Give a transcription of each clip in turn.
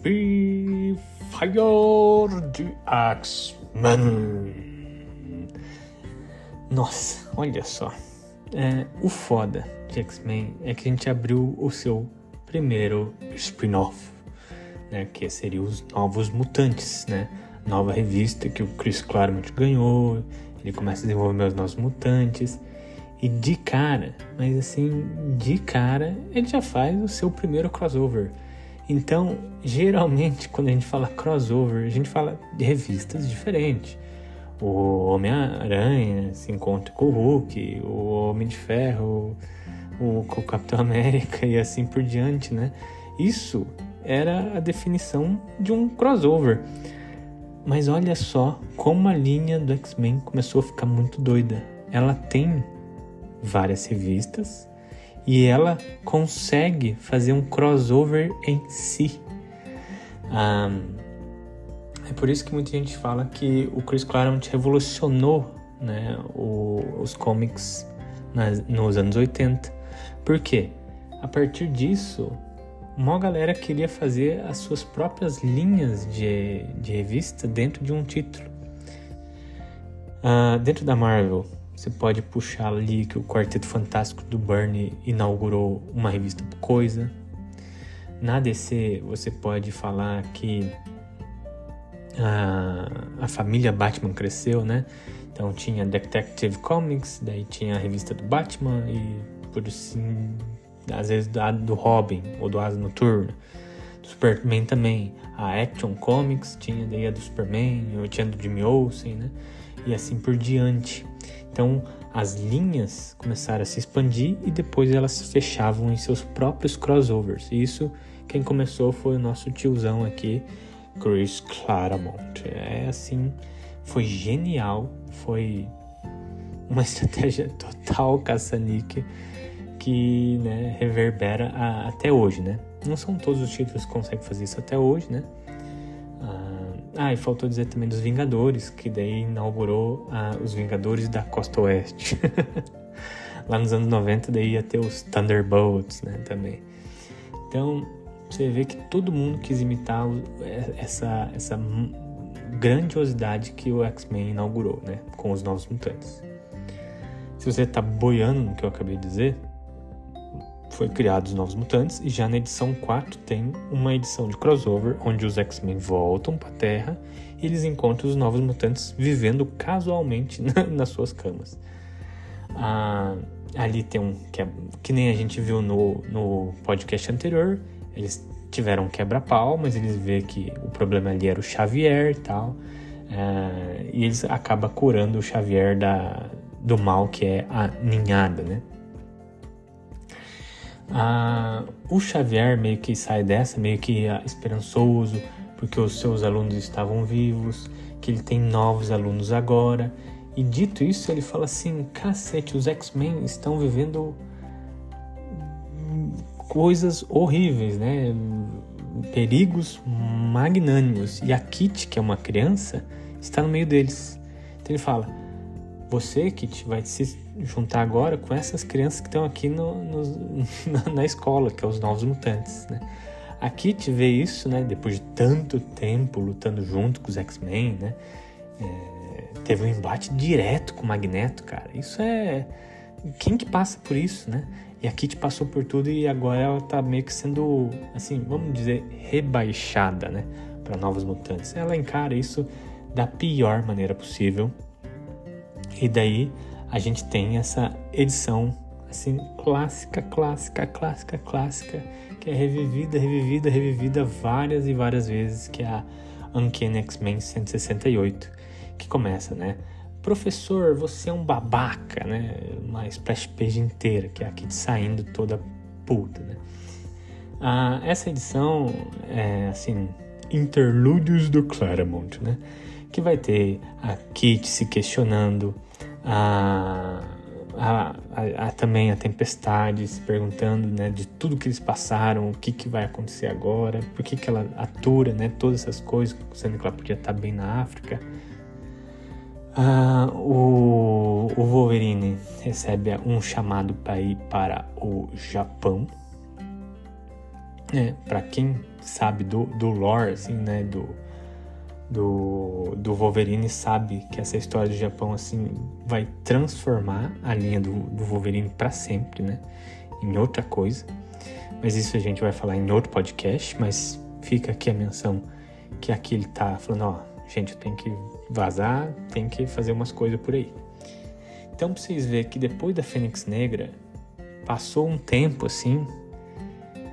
Be Fire de X-Men. Nossa, olha só. O foda de X-Men é que a gente abriu o seu primeiro spin-off, né? Que seria os Novos Mutantes, né? Nova revista que o Chris Claremont ganhou. Ele começa a desenvolver os Novos Mutantes. E de cara, mas assim, de cara, ele já faz o seu primeiro crossover. Então, geralmente, quando a gente fala crossover, a gente fala de revistas diferentes. O Homem-Aranha se encontra com o Hulk, o Homem de Ferro, com o Capitão América e assim por diante, né? Isso era a definição de um crossover. Mas olha só como a linha do X-Men começou a ficar muito doida. Ela tem várias revistas e ela consegue fazer um crossover em si. É por isso que muita gente fala que o Chris Claremont revolucionou, né, os comics nos anos 80. Por quê? A partir disso, uma galera queria fazer as suas próprias linhas de revista dentro de um título. Dentro da Marvel, você pode puxar ali que o Quarteto Fantástico do Byrne inaugurou uma revista Coisa. Na DC, você pode falar que a família Batman cresceu, né? Então tinha Detective Comics, daí tinha a revista do Batman e por assim, às vezes do Robin ou do Asa Noturna. Do Superman também, a Action Comics tinha daí a do Superman, ou tinha do Jimmy Olsen, né? E assim por diante. Então as linhas começaram a se expandir e depois elas fechavam em seus próprios crossovers. E isso, quem começou foi o nosso tiozão aqui, Chris Claremont. Foi genial, foi uma estratégia total caça-níquel que, né, reverbera até hoje, né? Não são todos os títulos que conseguem fazer isso até hoje, né? E faltou dizer também dos Vingadores, que daí inaugurou os Vingadores da Costa Oeste. Lá nos anos 90 daí ia ter os Thunderbolts, né, também. Então, você vê que todo mundo quis imitar essa grandiosidade que o X-Men inaugurou, né, com os Novos Mutantes. Se você tá boiando no que eu acabei de dizer, foi criado os Novos Mutantes e já na edição 4 tem uma edição de crossover onde os X-Men voltam para a Terra e eles encontram os Novos Mutantes vivendo casualmente nas suas camas. Ali tem que nem a gente viu no podcast anterior, eles tiveram um quebra-pau, mas eles vê que o problema ali era o Xavier e tal, e eles acabam curando o Xavier do mal que é a ninhada, né? O Xavier meio que sai dessa, meio que esperançoso, porque os seus alunos estavam vivos, que ele tem novos alunos agora. E dito isso, ele fala assim: cacete, os X-Men estão vivendo coisas horríveis, né? Perigos magnânimos. E a Kitty, que é uma criança, está no meio deles. Então ele fala: você, Kitty, vai se juntar agora com essas crianças que estão aqui na escola, que é os Novos Mutantes, né? A Kitty vê isso, né? Depois de tanto tempo lutando junto com os X-Men, né? Teve um embate direto com o Magneto, cara. Isso é... Quem que passa por isso, né? E a Kitty passou por tudo e agora ela tá meio que sendo, assim, vamos dizer, rebaixada, né? Para Novos Mutantes. Ela encara isso da pior maneira possível. E daí a gente tem essa edição assim clássica, que é revivida várias e várias vezes, que é a Uncanny X-Men 168, que começa, né? Professor, você é um babaca, né? Uma splash page inteira, que é a Kitty saindo toda puta, né? Essa edição é, assim, Interlúdios do Claremont, né? Que vai ter a Kitty se questionando, também a Tempestade se perguntando, né, de tudo que eles passaram, o que vai acontecer agora, por que ela atura, né, todas essas coisas, sendo que ela podia estar bem na África. O Wolverine recebe um chamado para ir para o Japão. Pra quem sabe do lore, assim, né, do Wolverine, sabe que essa história do Japão, assim, vai transformar a linha do Wolverine pra sempre, né, em outra coisa. Mas isso a gente vai falar em outro podcast, mas fica aqui a menção que aqui ele tá falando, gente, eu tenho que vazar, tenho que fazer umas coisas por aí. Então, pra vocês verem que depois da Fênix Negra, passou um tempo, assim,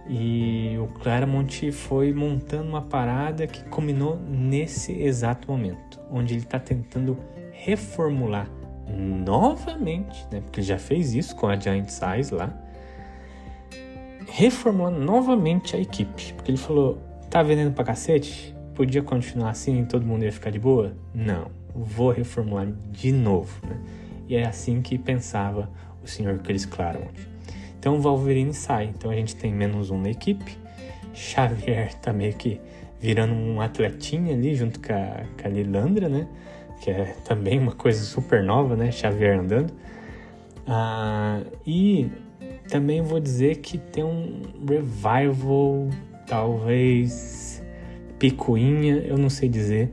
e o Claremont foi montando uma parada que culminou nesse exato momento, onde ele está tentando reformular novamente, né, porque ele já fez isso com a Giant Size lá, reformular novamente a equipe, porque ele falou, tá vendendo pra cacete? Podia continuar assim e todo mundo ia ficar de boa? Não, vou reformular de novo, né? E é assim que pensava o Sr. Chris Claremont. Então o Wolverine sai, então a gente tem -1 na equipe, Xavier tá meio que virando um atletinha ali junto com a Lilandra, né? Que é também uma coisa super nova, né? Xavier andando. E também vou dizer que tem um revival, talvez picuinha, eu não sei dizer,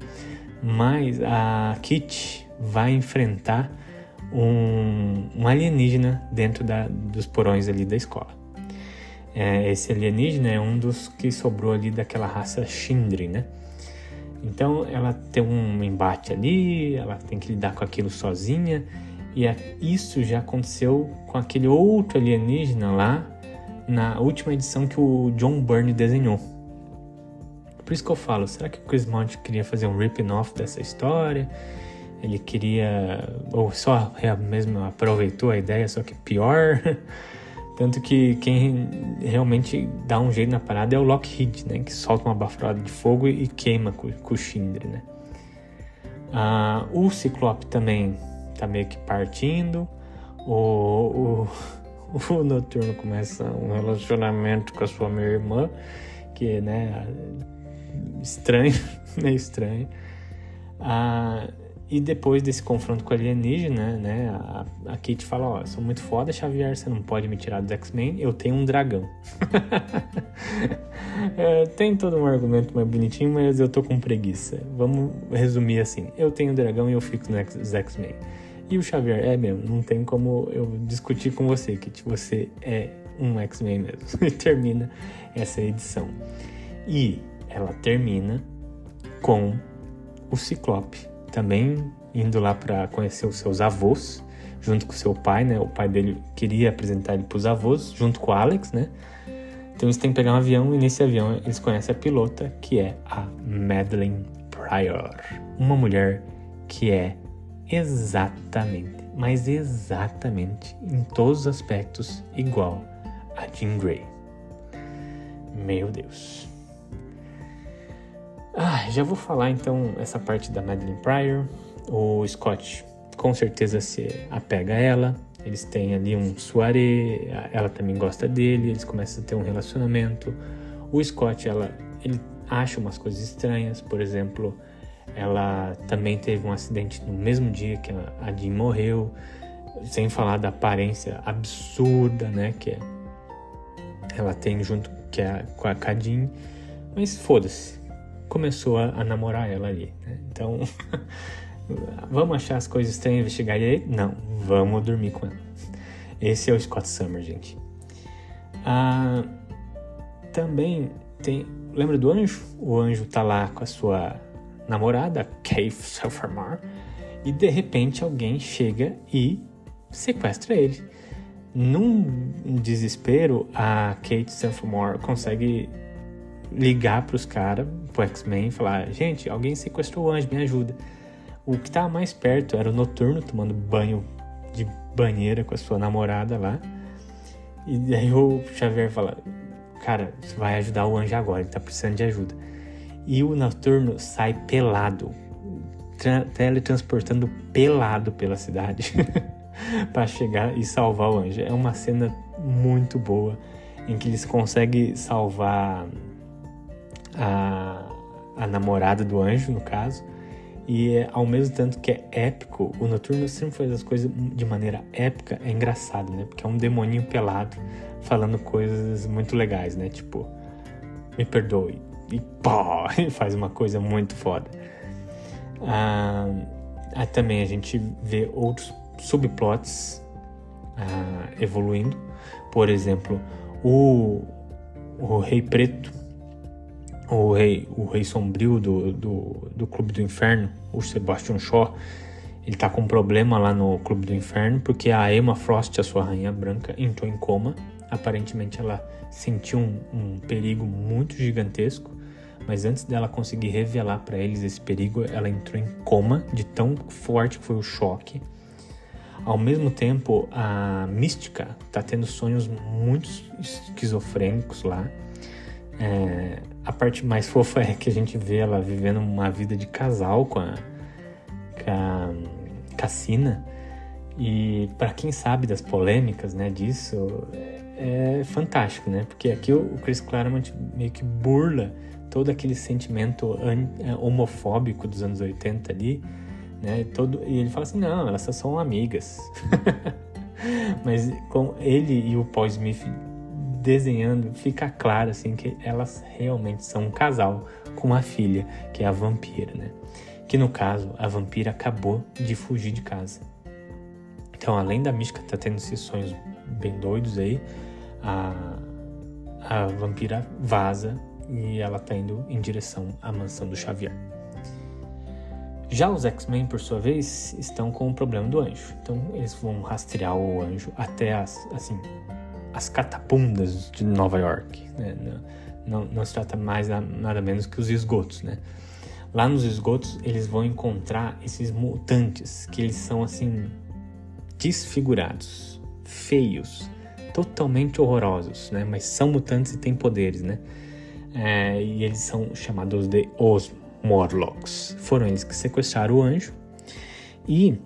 mas a Kitty vai enfrentar um alienígena dentro dos porões ali da escola. Esse alienígena é um dos que sobrou ali daquela raça Sindri, né? Então ela tem um embate ali, ela tem que lidar com aquilo sozinha, e isso já aconteceu com aquele outro alienígena lá na última edição que o John Byrne desenhou. Por isso que eu falo, será que o Chris Claremont queria fazer um ripping-off dessa história? Ele queria, ou só mesmo aproveitou a ideia, só que pior. Tanto que quem realmente dá um jeito na parada é o Lockheed, né? Que solta uma baforada de fogo e queima com o Sindri, né? O Ciclope também tá meio que partindo. O Noturno começa um relacionamento com a sua minha irmã, que, né, estranho, meio estranho. E depois desse confronto com o alienígena, né, a Kitty fala, sou muito foda, Xavier, você não pode me tirar dos X-Men, eu tenho um dragão. Tem todo um argumento mais bonitinho, mas eu tô com preguiça. Vamos resumir assim, eu tenho um dragão e eu fico nos X-Men. E o Xavier, mesmo, não tem como eu discutir com você, Kitty, você é um X-Men mesmo. E termina essa edição. E ela termina com o Ciclope também indo lá para conhecer os seus avós, junto com seu pai, né? O pai dele queria apresentar ele para os avós, junto com o Alex, né? Então eles têm que pegar um avião, e nesse avião eles conhecem a pilota, que é a Madelyne Pryor. Uma mulher que é exatamente, mas exatamente, em todos os aspectos, igual a Jean Grey. Meu Deus. Já vou falar então essa parte da Madelyne Pryor. O Scott com certeza se apega a ela. Eles têm ali um soirée, ela também gosta dele, eles começam a ter um relacionamento. O Scott, ele acha umas coisas estranhas, por exemplo, ela também teve um acidente no mesmo dia que a Jean morreu, sem falar da aparência absurda, né, que ela tem junto com a Jean, mas foda-se. Começou a namorar ela ali, né? Então, vamos achar as coisas estranhas e investigar ele? Não, vamos dormir com ela. Esse é o Scott Summers, gente. Também tem... Lembra do Anjo? O Anjo tá lá com a sua namorada, Kate Selfamar, e de repente alguém chega e sequestra ele. Num desespero, a Kate Selfamar consegue ligar pros caras, pro X-Men, e falar, gente, alguém sequestrou o Anjo, me ajuda. O que tava mais perto era o Noturno, tomando banho de banheira com a sua namorada lá. E daí o Xavier fala, cara, você vai ajudar o Anjo agora, ele tá precisando de ajuda. E o Noturno sai pelado, teletransportando pelado pela cidade para chegar e salvar o Anjo. É uma cena muito boa, em que eles conseguem salvar a namorada do Anjo, no caso, e ao mesmo tanto que é épico, o Noturno sempre faz as coisas de maneira épica, é engraçado, né? Porque é um demoninho pelado falando coisas muito legais, né? Tipo, me perdoe. E pá, faz uma coisa muito foda. Também a gente vê outros subplots evoluindo. Por exemplo, o Rei Preto, o rei sombrio do Clube do Inferno, o Sebastian Shaw, ele tá com um problema lá no Clube do Inferno, porque a Emma Frost, a sua rainha branca, entrou em coma. Aparentemente ela sentiu um perigo muito gigantesco, mas antes dela conseguir revelar para eles esse perigo, ela entrou em coma, de tão forte que foi o choque. Ao mesmo tempo, a Mística tá tendo sonhos muito esquizofrênicos lá. A parte mais fofa é que a gente vê ela vivendo uma vida de casal com a Cassina. E para quem sabe das polêmicas, né, disso, é fantástico, né? Porque aqui o Chris Claremont meio que burla todo aquele sentimento homofóbico dos anos 80 ali, né? E ele fala assim, não, elas só são amigas. Mas com ele e o Paul Smith desenhando, fica claro assim que elas realmente são um casal com uma filha, que é a vampira, né? Que no caso, a vampira acabou de fugir de casa. Então, além da Mística tá tendo esses sonhos bem doidos aí, a vampira vaza e ela tá indo em direção à mansão do Xavier. Já os X-Men, por sua vez, estão com o problema do anjo. Então, eles vão rastrear o anjo até as catapundas de Nova York, né? Não se trata mais nada menos que os esgotos, né? Lá nos esgotos, eles vão encontrar esses mutantes, que eles são, assim, desfigurados, feios, totalmente horrorosos, né? Mas são mutantes e têm poderes, né? E eles são chamados de Os Morlocks. Foram eles que sequestraram o anjo. E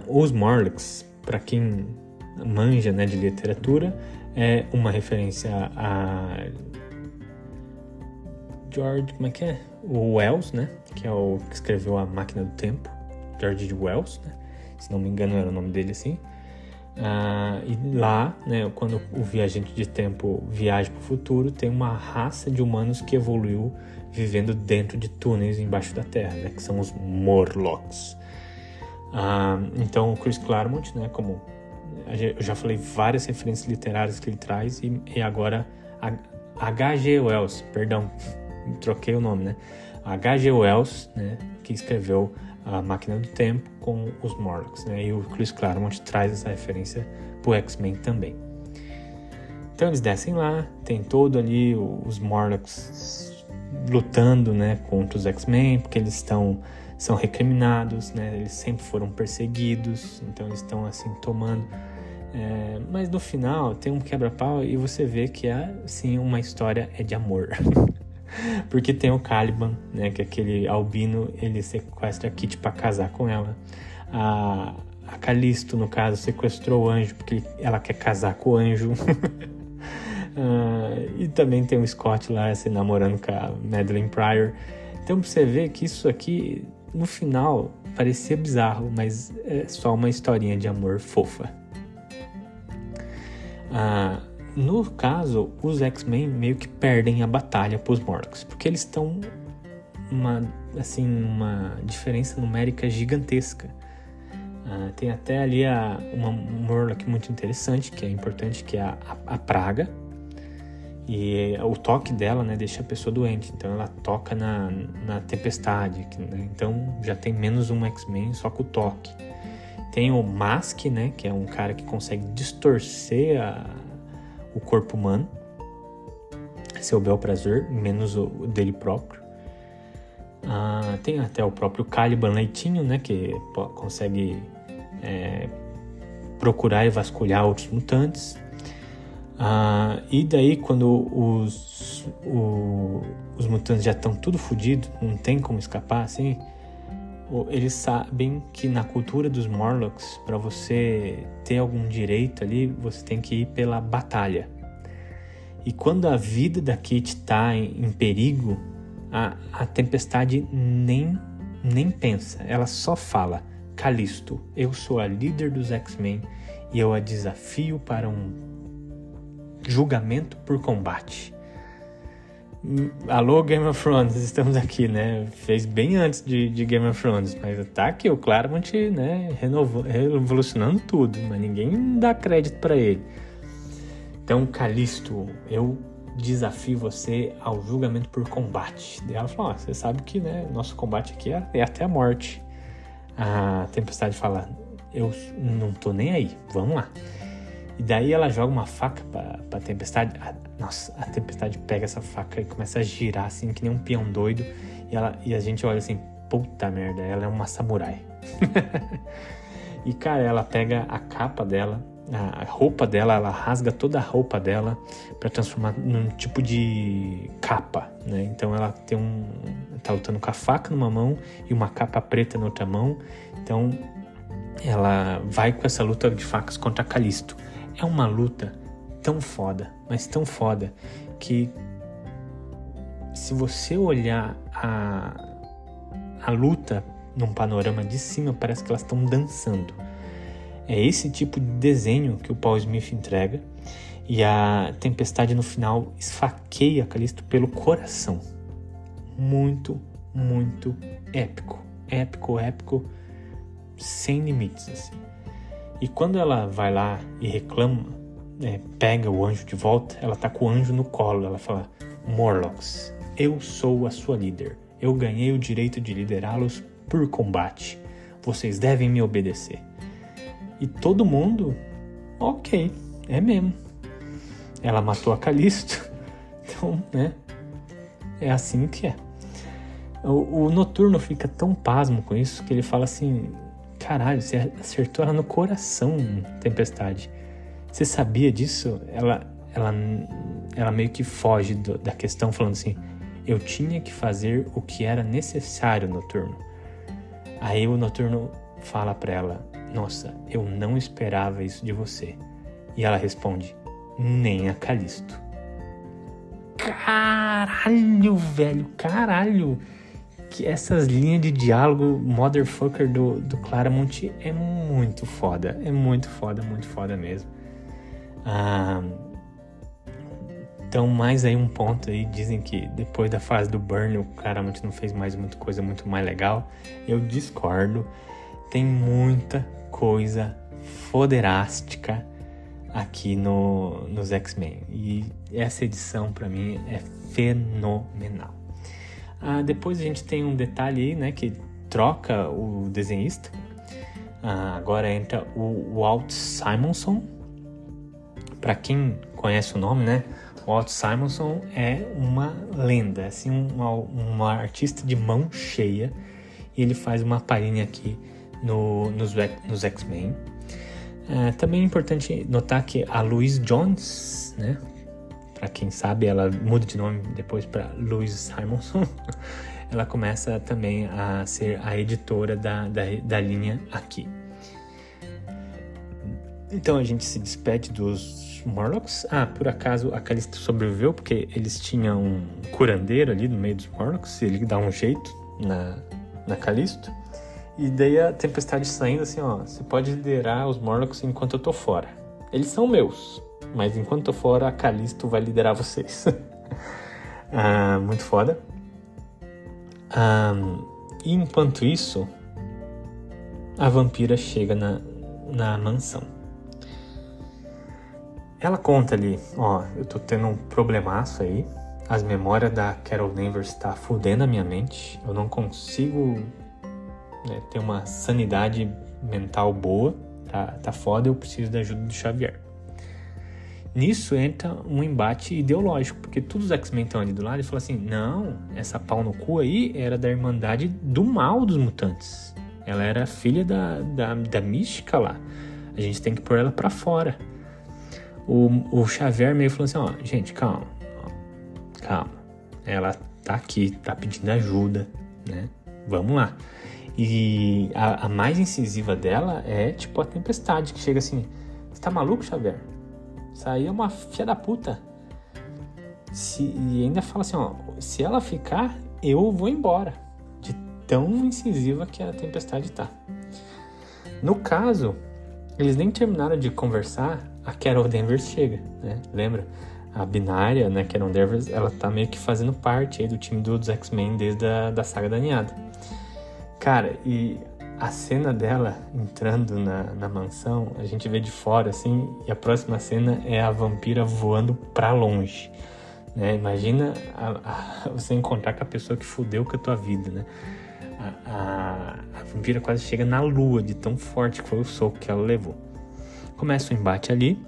os Morlocks, para quem manja, né, de literatura, é uma referência a George, como é que é? O Wells, né? Que é o que escreveu A Máquina do Tempo. George Wells, né? Se não me engano era o nome dele assim. E lá, né, quando o viajante de tempo viaja para o futuro, tem uma raça de humanos que evoluiu vivendo dentro de túneis embaixo da Terra, né, que são os Morlocks. Então o Chris Claremont, né, como eu já falei, várias referências literárias que ele traz, e agora H.G. Wells, perdão, troquei o nome, né? H.G. Wells, né, que escreveu A Máquina do Tempo com os Morlocks, né? E o Chris Claremont traz essa referência pro X-Men também. Então eles descem lá, tem todo ali os Morlocks lutando, né, contra os X-Men, porque eles são recriminados, né? Eles sempre foram perseguidos, então eles estão assim tomando. Mas no final tem um quebra-pau e você vê que assim, uma história de amor. Porque tem o Caliban, né, que é aquele albino, ele sequestra a Kitty pra casar com ela. A Calisto, no caso, sequestrou o anjo porque ela quer casar com o anjo. E também tem o Scott lá se namorando com a Madeleine Pryor. Então você vê que isso aqui, no final, parecia bizarro, mas é só uma historinha de amor fofa. No caso, os X-Men meio que perdem a batalha pros Morlocks, porque eles estão uma diferença numérica gigantesca. Tem até ali uma Morlock muito interessante, que é importante, que é a Praga. E o toque dela, né, deixa a pessoa doente. Então ela toca na Tempestade, né? Então já tem menos um X-Men só com o toque. Tem o Mask, né, que é um cara que consegue distorcer o corpo humano, seu bel prazer, menos o dele próprio. Tem até o próprio Caliban Leitinho, né, que consegue procurar e vasculhar outros mutantes. E daí, quando os mutantes já estão tudo fodidos, não tem como escapar, assim, eles sabem que na cultura dos Morlocks, para você ter algum direito ali, você tem que ir pela batalha. E quando a vida da Kitty está em perigo, a Tempestade nem pensa, ela só fala: Calisto, eu sou a líder dos X-Men e eu a desafio para um julgamento por combate. Alô, Game of Thrones, estamos aqui, né? Fez bem antes de Game of Thrones, mas tá aqui o Claremont, né? Revolucionando tudo, mas ninguém dá crédito pra ele. Então, Calisto, eu desafio você ao julgamento por combate. Daí ela falou, você sabe que, né, nosso combate aqui é até a morte. A Tempestade fala, eu não tô nem aí, vamos lá. E daí ela joga uma faca pra Tempestade. Nossa, a Tempestade pega essa faca e começa a girar assim, que nem um peão doido. E a gente olha assim, puta merda, ela é uma samurai. E cara, ela pega a capa dela, a roupa dela, ela rasga toda a roupa dela pra transformar num tipo de capa, né? Então ela tá lutando com a faca numa mão e uma capa preta na outra mão. Então ela vai com essa luta de facas contra Calisto. É uma luta tão foda, mas tão foda, que se você olhar a luta num panorama de cima, parece que elas estão dançando. É esse tipo de desenho que o Paul Smith entrega, e a Tempestade no final esfaqueia Calisto pelo coração. Muito, muito épico. Épico, sem limites, assim. E quando ela vai lá e reclama, pega o anjo de volta, ela tá com o anjo no colo. Ela fala, Morlocks, eu sou a sua líder. Eu ganhei o direito de liderá-los por combate. Vocês devem me obedecer. E todo mundo, ok, é mesmo. Ela matou a Calisto. Então, né, é assim que é. O Noturno fica tão pasmo com isso que ele fala assim, caralho, você acertou ela no coração, Tempestade. Você sabia disso? Ela meio que foge da questão, falando assim, eu tinha que fazer o que era necessário, Noturno. Aí o Noturno fala pra ela, nossa, eu não esperava isso de você. E ela responde, nem a Calisto. Caralho, velho, caralho. Que essas linhas de diálogo motherfucker do Claremont é muito foda. É muito foda mesmo. Então, mais aí um ponto aí. Dizem que depois da fase do Burn, o Claremont não fez mais muita coisa muito mais legal. Eu discordo. Tem muita coisa foderástica aqui nos X-Men. E essa edição, pra mim, é fenomenal. Depois a gente tem um detalhe aí, né, que troca o desenhista. Agora entra o Walt Simonson. Para quem conhece o nome, né, o Walt Simonson é uma lenda, assim, uma artista de mão cheia. E ele faz uma palhinha aqui nos X-Men. Também é importante notar que a Louise Jones, né, para quem sabe, ela muda de nome depois para Louise Simonson. Ela começa também a ser a editora da linha aqui. Então a gente se despede dos Morlocks. Por acaso a Calisto sobreviveu, porque eles tinham um curandeiro ali no meio dos Morlocks. Ele dá um jeito na Calisto. E daí a Tempestade saindo assim, ó, você pode liderar os Morlocks enquanto eu tô fora. Eles são meus. Mas enquanto eu tô fora, a Calisto vai liderar vocês. Muito foda. E enquanto isso, a vampira chega na mansão. Ela conta ali, ó, eu tô tendo um problemaço aí. As memórias da Carol Danvers tá fudendo a minha mente. Eu não consigo, né, ter uma sanidade mental boa. Tá foda, eu preciso da ajuda do Xavier. Nisso entra um embate ideológico, porque todos os X-Men estão ali do lado e falam assim, não, essa pau no cu aí era da Irmandade do Mal dos Mutantes. Ela era filha da Mística lá. A gente tem que pôr ela pra fora. O Xavier meio falou assim, ó, gente, calma. Ela tá aqui, tá pedindo ajuda, né? Vamos lá. E a mais incisiva dela é tipo a Tempestade, que chega assim, você tá maluco, Xavier? Isso aí é uma filha da puta. E ainda fala assim, ó, se ela ficar, eu vou embora. De tão incisiva que a Tempestade tá. No caso, eles nem terminaram de conversar, a Carol Danvers chega, né? Lembra? a Binária, né, Carol Danvers, ela tá meio que fazendo parte aí do time dos X-Men desde da saga da ninhada. Cara, e a cena dela entrando na mansão, a gente vê de fora, assim, e a próxima cena é a vampira voando pra longe, né? Imagina você encontrar com a pessoa que fudeu com a tua vida, né? A vampira quase chega na lua, de tão forte que foi o soco que ela levou. Começa o embate ali,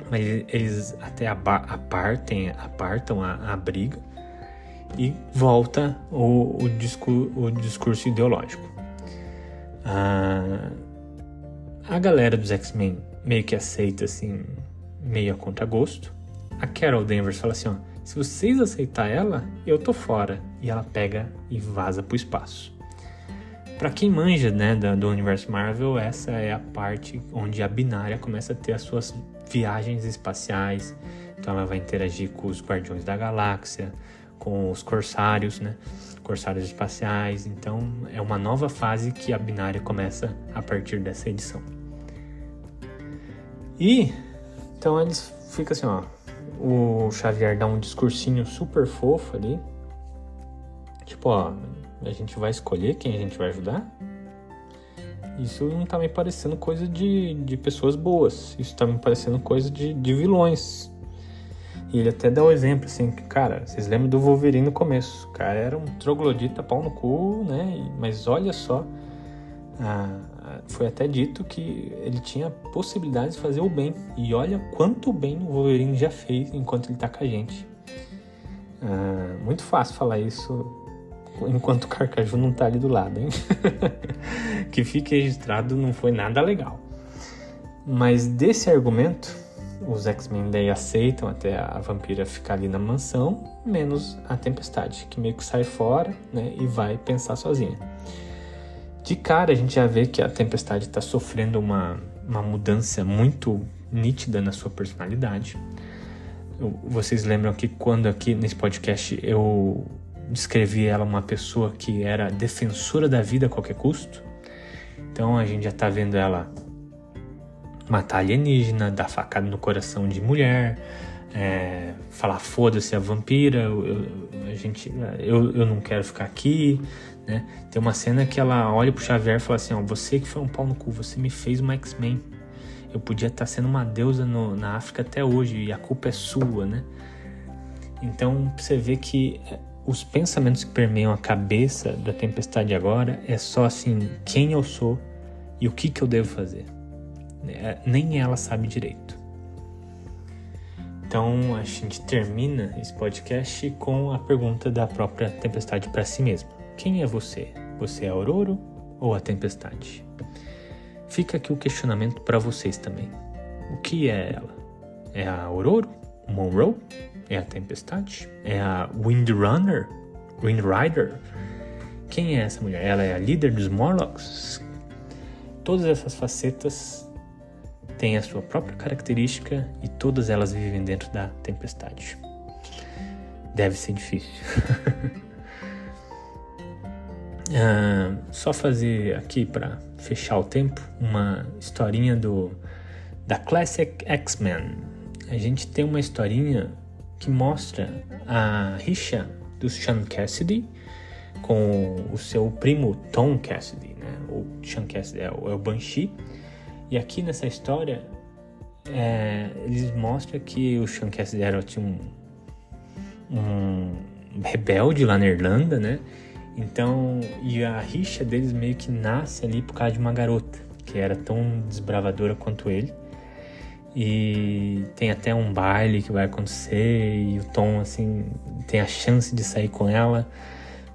mas eles até apartam a briga e volta o discurso ideológico. A galera dos X-Men meio que aceita, assim, meio a contragosto. A Carol Danvers fala assim, ó, se vocês aceitar ela, eu tô fora. E ela pega e vaza pro espaço. Pra quem manja, né, do universo Marvel, essa é a parte onde a Binária começa a ter as suas viagens espaciais. Então ela vai interagir com os Guardiões da Galáxia, com os Corsários, né? Corsários espaciais. Então é uma nova fase que a Binária começa a partir dessa edição. E então eles ficam assim, ó, o Xavier dá um discursinho super fofo ali, tipo, ó, a gente vai escolher quem a gente vai ajudar. Isso não tá me parecendo coisa de pessoas boas, isso tá me parecendo coisa de vilões. E ele até dá o exemplo, assim, que, cara, vocês lembram do Wolverine no começo? O cara era um troglodita, pau no cu, né? Mas olha só, foi até dito que ele tinha possibilidade de fazer o bem. E olha quanto bem o Wolverine já fez enquanto ele tá com a gente. Muito fácil falar isso enquanto o Carcaju não tá ali do lado, hein? Que fique registrado, não foi nada legal. Mas desse argumento, os X-Men daí aceitam até a vampira ficar ali na mansão, menos a Tempestade, que meio que sai fora, né, e vai pensar sozinha. De cara a gente já vê que a Tempestade está sofrendo uma mudança muito nítida na sua personalidade. Vocês lembram que quando aqui nesse podcast eu descrevi ela uma pessoa que era defensora da vida a qualquer custo? Então a gente já está vendo ela matar alienígena, dar facada no coração de mulher, falar foda-se a vampira, eu não quero ficar aqui, né? Tem uma cena que ela olha pro Xavier e fala assim, ó, você que foi um pau no cu, você me fez uma X-Men, eu podia estar sendo uma deusa na África até hoje e a culpa é sua, né? Então você vê que os pensamentos que permeiam a cabeça da Tempestade agora é só assim, quem eu sou e o que eu devo fazer. Nem ela sabe direito. Então a gente termina esse podcast com a pergunta da própria Tempestade para si mesma. Quem é você? Você é a Aurora ou a Tempestade? Fica aqui o questionamento para vocês também. O que é ela? É a Aurora? Monroe? É a Tempestade? É a Windrider? Quem é essa mulher? Ela é a líder dos Morlocks? Todas essas facetas têm a sua própria característica e todas elas vivem dentro da Tempestade. Deve ser difícil. Só fazer aqui para fechar o tempo uma historinha da Classic X-Men. A gente tem uma historinha que mostra a rixa do Sean Cassidy com o seu primo Tom Cassidy, né? O Sean Cassidy é o Banshee. E aqui nessa história, eles mostram que o Sean Cassidy era um rebelde lá na Irlanda, né? Então, e a rixa deles meio que nasce ali por causa de uma garota, que era tão desbravadora quanto ele. E tem até um baile que vai acontecer e o Tom, assim, tem a chance de sair com ela.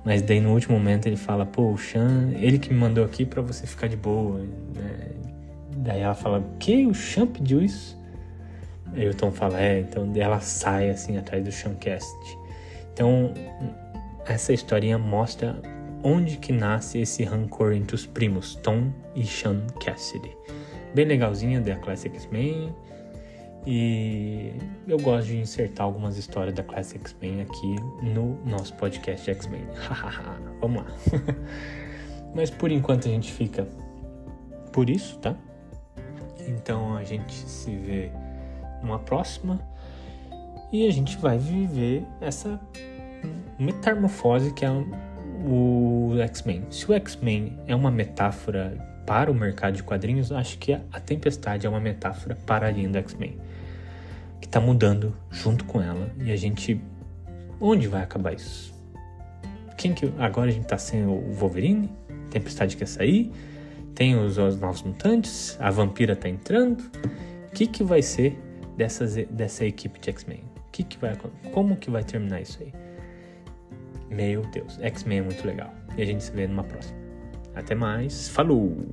Mas daí no último momento ele fala, pô, o Sean, ele que me mandou aqui pra você ficar de boa, né? Daí ela fala, o que? O Sean pediu isso? Aí o Tom fala, então ela sai assim atrás do Sean Cassidy. Então essa historinha mostra onde que nasce esse rancor entre os primos Tom e Sean Cassidy. Bem legalzinha da Classic X-Men. E eu gosto de insertar algumas histórias da Classic X-Men aqui no nosso podcast X-Men. Vamos lá. Mas por enquanto a gente fica por isso, tá? Então a gente se vê numa próxima. E a gente vai viver essa metamorfose que é o X-Men. Se o X-Men é uma metáfora para o mercado de quadrinhos, acho que a Tempestade é uma metáfora para a linha do X-Men, que está mudando junto com ela. E a gente... Onde vai acabar isso? Agora a gente tá sem o Wolverine, Tempestade quer sair, tem os Novos Mutantes, a Vampira tá entrando. O que vai ser dessa equipe de X-Men? Como que vai terminar isso aí? Meu Deus, X-Men é muito legal. E a gente se vê numa próxima. Até mais, falou!